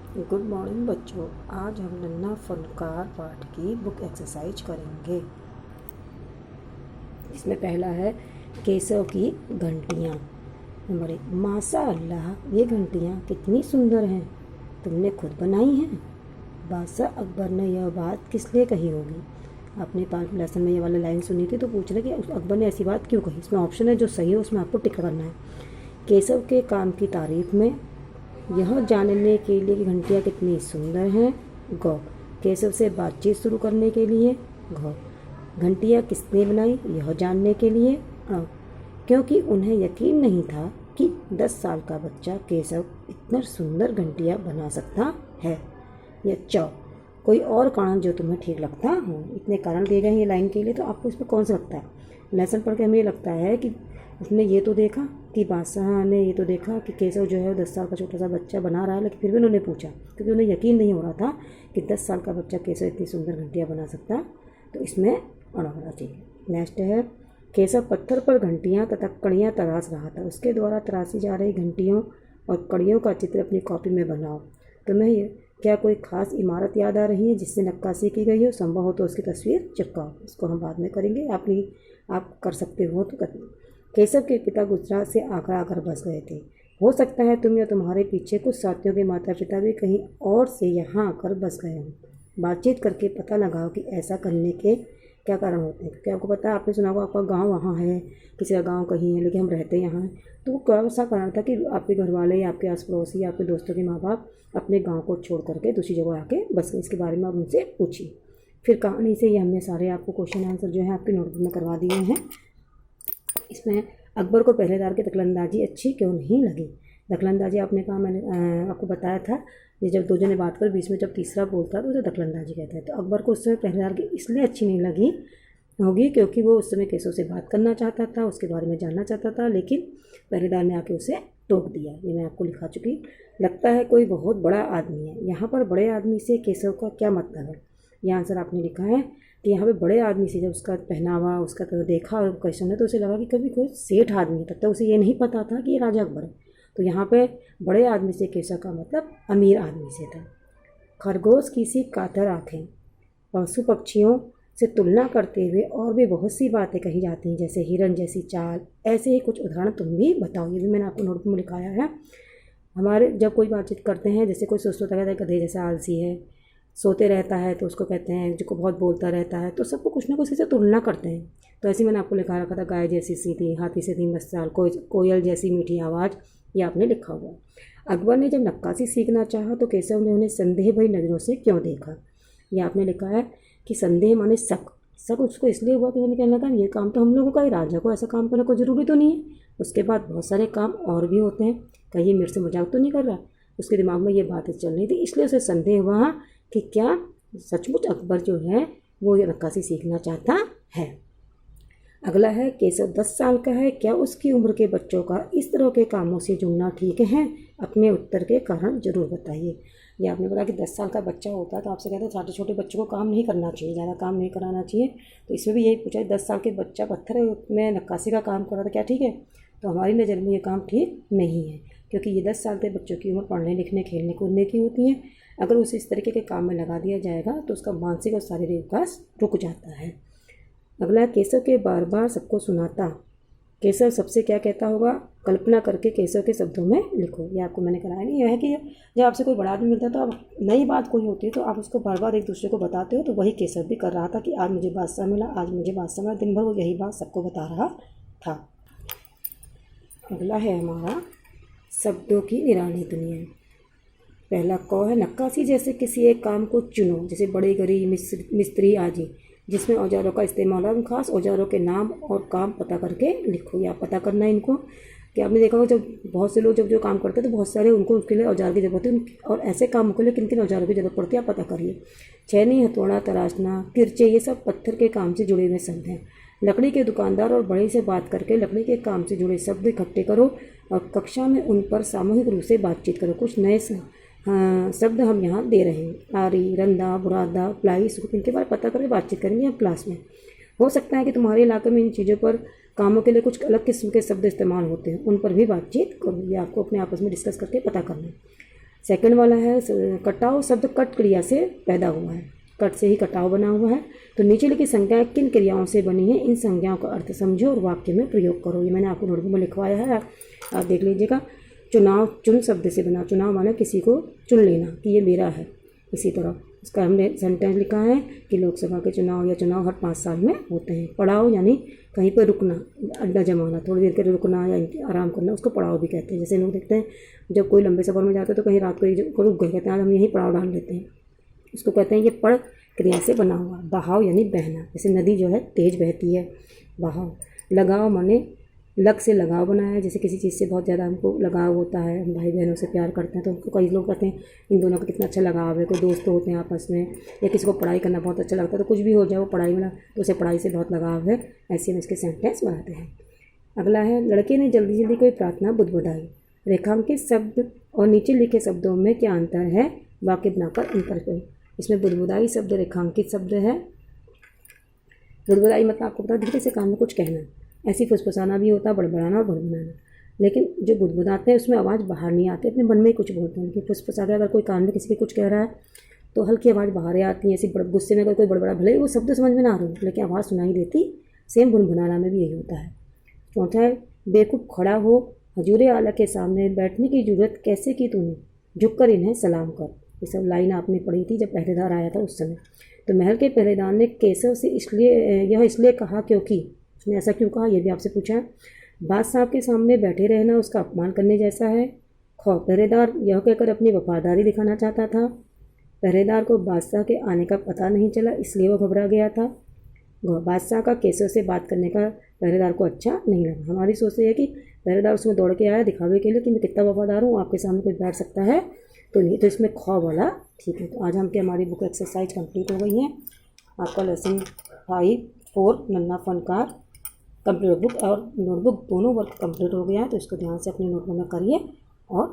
Good morning बच्चों। आज हम नन्हा फनकार पाठ की बुक एक्सरसाइज करेंगे। इसमें पहला है केशव की घंटियाँ। नंबर 1, माशा अल्लाह ये घंटियाँ कितनी सुंदर हैं, तुमने खुद बनाई हैं। बादशाह अकबर ने यह बात किस लिए कही होगी। आपने 5 लेसन में ये वाला लाइन सुनी थी तो पूछ रहे कि अकबर ने ऐसी बात क्यों कही। इसमें ऑप्शन है जो सही है उसमें आपको टिक करना है। केशव के काम की तारीफ में, यह जानने के लिए कि घंटियाँ कितनी सुंदर हैं। गौ, केशव से बातचीत शुरू करने के लिए। घौ, घंटियाँ किसने बनाई यह जानने के लिए। क्योंकि उन्हें यकीन नहीं था कि 10 साल का बच्चा केशव इतना सुंदर घंटियाँ बना सकता है। या च, कोई और कारण जो तुम्हें ठीक लगता हो। इतने कारण दिए गए हैं ये लाइन के लिए, तो आपको इसमें कौन सा लगता है। लेसन पढ़ के हमें ये लगता है कि उसने ये तो देखा कि बादशाह ने ये तो देखा कि केशव जो है 10 साल का छोटा सा बच्चा बना रहा है, लेकिन फिर भी उन्होंने पूछा क्योंकि उन्हें यकीन नहीं हो रहा था कि 10 साल का बच्चा केशव इतनी सुंदर घंटियाँ बना सकता। तो इसमें अड़ा होना चाहिए। नेक्स्ट है, केशव पत्थर पर घंटियाँ तथा कड़ियाँ तराश रहा था। उसके द्वारा तराशी जा रही घंटियों और कड़ियों का चित्र अपनी कॉपी में बनाओ। तुम्हें क्या कोई खास इमारत याद आ रही है जिससे नक्काशी की गई हो। संभव हो तो उसकी तस्वीर चिपकाओ। इसको हम बाद में करेंगे, आप कर सकते हो तो कर। केशव के पिता गुजरात से आगरा आकर बस गए थे। हो सकता है तुम या तुम्हारे पीछे कुछ साथियों के माता पिता भी कहीं और से यहाँ आकर बस गए हों। बातचीत करके पता लगाओ कि ऐसा करने के क्या कारण होते हैं। क्योंकि आपको पता है, आपने सुना होगा आपका गांव वहाँ है, किसी का गांव कहीं है, लेकिन हम रहते यहाँ हैं। तो वो कौन सा कारण था कि आपके घर वाले या आपके आस पड़ोसी या आपके दोस्तों के माँ बाप अपने गाँव को छोड़ करके दूसरी जगह आके बस गए। इसके बारे में आप उनसे पूछिए। फिर कहानी से ये हमने सारे आपको क्वेश्चन आंसर जो है आपकी नोटबुक में करवा दिए हैं। इसमें अकबर को पहरेदार की दखलंदाजी अच्छी क्यों नहीं लगी। दखलंदाजी आपने कहा, मैंने आपको बताया था, ये जब दो जने बात कर बीच में जब तीसरा बोलता है तो उसे दखलंदाजी कहता है। तो अकबर को उस समय पहरेदार की इसलिए अच्छी नहीं लगी होगी क्योंकि वो उस समय केशव से बात करना चाहता था, उसके बारे में जानना चाहता था, लेकिन पहरेदार ने आके उसे टोक दिया। ये मैं आपको लिखा चुकी। लगता है कोई बहुत बड़ा आदमी है। यहाँ पर बड़े आदमी से केशव का क्या मतलब है। ये आंसर आपने लिखा है कि यहाँ पे बड़े आदमी से जब उसका पहनावा उसका तो देखा क्वेश्चन है तो उसे लगा कि कभी कोई सेठ आदमी है। तब तक उसे ये नहीं पता था कि ये राजा अकबर है। तो यहाँ पे बड़े आदमी से केशव का मतलब अमीर आदमी से था। खरगोश की सी कातर आँखें। पशु पक्षियों से तुलना करते हुए और भी बहुत सी बातें कही जाती हैं, जैसे हिरन जैसी चाल। ऐसे ही कुछ उदाहरण तुम भी बताओ। ये भी मैंने आपको नोटबुक में लिखाया है। हमारे जब कोई बातचीत कहते हैं, जैसे कोई सोचता है गधे जैसा आलसी है, सोते रहता है तो उसको कहते हैं, जो को बहुत बोलता रहता है, तो सबको कुछ ना कुछ से तुलना करते हैं। तो ऐसे मैंने आपको लिखा रखा था, गाय जैसी सीधी, हाथी से 3 साल, कोयल जैसी मीठी आवाज़। ये आपने लिखा हुआ। अकबर ने जब नक्काशी सीखना चाहा तो केशव ने उन्हें संदेह भरी नज़रों से क्यों देखा। ये आपने लिखा है कि संदेह माने शक। शक उसको इसलिए हुआ कि उन्होंने कहना था ये काम तो हम लोगों का ही, राजा को ऐसा काम करना कोई ज़रूरी तो नहीं है। उसके बाद बहुत सारे काम और भी होते हैं, कहीं मेरे से मजाक तो नहीं कर रहा। उसके दिमाग में ये बातें चल रही थी, इसलिए उसे संदेह हुआ कि क्या सचमुच अकबर जो है वो ये नक्काशी सीखना चाहता है। अगला है, केशव 10 साल का है, क्या उसकी उम्र के बच्चों का इस तरह के कामों से जुड़ना ठीक है। अपने उत्तर के कारण जरूर बताइए। ये आपने बोला कि 10 साल का बच्चा होता है तो आपसे कहते हैं छोटे छोटे बच्चों को काम नहीं करना चाहिए, ज़्यादा काम नहीं कराना चाहिए। तो इसमें भी यही पूछा है, 10 साल के बच्चा पत्थर में नक्काशी का काम कर रहा था, क्या ठीक है। तो हमारी नज़र में ये काम ठीक नहीं है, क्योंकि ये 10 साल के बच्चों की उम्र पढ़ने लिखने खेलने कूदने की होती है। अगर उसे इस तरीके के काम में लगा दिया जाएगा तो उसका मानसिक और शारीरिक विकास रुक जाता है। अगला, केशव के बार बार सबको सुनाता। केशव सबसे क्या कहता होगा, कल्पना करके केशव के शब्दों में लिखो। ये आपको मैंने कराया नहीं। यह है कि जब आपसे कोई बड़ा आदमी मिलता है तो आप नई बात कोई होती है तो आप उसको बार बार एक दूसरे को बताते हो। तो वही केशव भी कर रहा था कि आज मुझे बादशाह मिला, आज मुझे बादशाह मिला। दिन भर वो यही बात सबको बता रहा था। अगला है हमारा शब्दों की निराली दुनिया। पहला क है, नक्काशी जैसे किसी एक काम को चुनो, जैसे बड़े गरी मिस्त्री आदि, जिसमें औजारों का इस्तेमाल हो। खास औजारों के नाम और काम पता करके लिखो। या पता करना है इनको कि आपने देखा होगा जब बहुत से लोग जब जो काम करते हैं तो बहुत सारे उनको उसके लिए औजार की ज़रूरत है, और ऐसे कामों के लिए किन किन औजारों की ज़रूरत पड़ती है आप पता करिए। छैनी, हथौड़ा, तराशना, किरचे, ये सब पत्थर के काम से जुड़े हुए शब्द हैं। लकड़ी के दुकानदार और बड़े से बात करके लकड़ी के काम से जुड़े शब्द इकट्ठे करो और कक्षा में उन पर सामूहिक रूप से बातचीत करो। कुछ नए शब्द हम यहाँ दे रहे हैं, आरी, रंदा, बुरादा, प्लाई, सूप, इनके बारे में पता करके बातचीत करेंगे हम क्लास में। हो सकता है कि तुम्हारे इलाके में इन चीज़ों पर कामों के लिए कुछ अलग किस्म के शब्द इस्तेमाल होते हैं, उन पर भी बातचीत करो। ये आपको अपने आपस में डिस्कस करके पता करना है। सेकंड वाला है कटाव शब्द कट क्रिया से पैदा हुआ है, कट से ही कटाव बना हुआ है। तो नीचे लिखी संज्ञाएं किन क्रियाओं से बनी है, इन संज्ञाओं का अर्थ समझो और वाक्य में प्रयोग करो। ये मैंने आपको नोटबुक में लिखवाया है, आप देख लीजिएगा। चुनाव चुन शब्द से बना, चुनाव माने किसी को चुन लेना कि ये मेरा है। इसी तरह इसका हमने सेंटेंस लिखा है कि लोकसभा के चुनाव या चुनाव हर 5 साल में होते हैं। पड़ाव यानी कहीं पर रुकना, अड्डा जमाना, थोड़ी देर के लिए रुकना या आराम करना, उसको पड़ाव भी कहते हैं। जैसे लोग देखते हैं जब कोई लंबे सफ़र में जाते हैं तो कहीं रात को रुक गए, कहते हैं आज हम यहीं पड़ाव डाल लेते हैं, उसको कहते हैं ये पड़ क्रिया से बना हुआ। बहाव यानी बहना, जैसे नदी जो है तेज बहती है, बहाव। लगाव माने लग से लगाव बनाया है, जैसे किसी चीज़ से बहुत ज़्यादा हमको लगाव होता है, हम भाई बहनों से प्यार करते हैं तो उनको कई लोग कहते हैं इन दोनों का कितना अच्छा लगाव है। कोई दोस्त होते हैं आपस में, या किसी को पढ़ाई करना बहुत अच्छा लगता है, तो कुछ भी हो जाए वो पढ़ाई में तो उसे पढ़ाई से बहुत लगाव है, ऐसे हम इसके सेंटेंस बनाते हैं। अगला है लड़के ने जल्दी जल्दी कोई प्रार्थना बुदबुदाई। रेखांकित शब्द और नीचे लिखे शब्दों में क्या अंतर है, वाक्य बनाकर अंतर करें। इसमें बुदबुदाई शब्द रेखांकित शब्द है। बुदबुदाई मतलब आपको पता धीरे से कान में कुछ कहना, ऐसी फुसफुसाना भी होता है, बड़बड़ाना और भड़बड़ाना। लेकिन जो बुदबुदाते हैं उसमें आवाज़ बाहर नहीं आती, अपने मन में ही कुछ बोलते हैं। लेकिन फुसफुसा के अगर कोई कान में किसी के कुछ कह रहा है तो हल्की आवाज़ बाहर आती है, ऐसी गुस्से में कोई बड़बड़ा, भले वो शब्द समझ में ना आ रहा हो लेकिन आवाज़ सुनाई देती। सेम बुनबुनाना में भी यही होता है। चौथा है बेवकूफ़ खड़ा हो, हजूरे आला के सामने बैठने की जरूरत कैसे की तूने, झुककर इन्हें सलाम कर। ये सब लाइन आपने पढ़ी थी जब पहरेदार आया था उस समय। तो महल के पहरेदार ने केशव से इसलिए कहा क्योंकि, उसने ऐसा क्यों कहा ये भी आपसे पूछा। बादशाह के सामने बैठे रहना उसका अपमान करने जैसा है। खौ पहरेदार यह कहकर अपनी वफादारी दिखाना चाहता था। पहरेदार को बादशाह के आने का पता नहीं चला इसलिए वह घबरा गया था। बादशाह का केशव से बात करने का पहरेदार को अच्छा नहीं लगा। हमारी सोच ये है कि पहरेदार उसमें दौड़ के आया दिखावे के लिए कि मैं कितना वफादार हूँ, आपके सामने कोई बैठ सकता है तो नहीं, तो इसमें खौ वाला ठीक है। तो आज हम हमारी बुक एक्सरसाइज कंप्लीट हो गई है। आपका लेसन 5-4 नन्हा फनकार कंप्लीट बुक और नोटबुक दोनों वर्क कंप्लीट हो गया है। तो इसको ध्यान से अपने नोटबुक में करिए और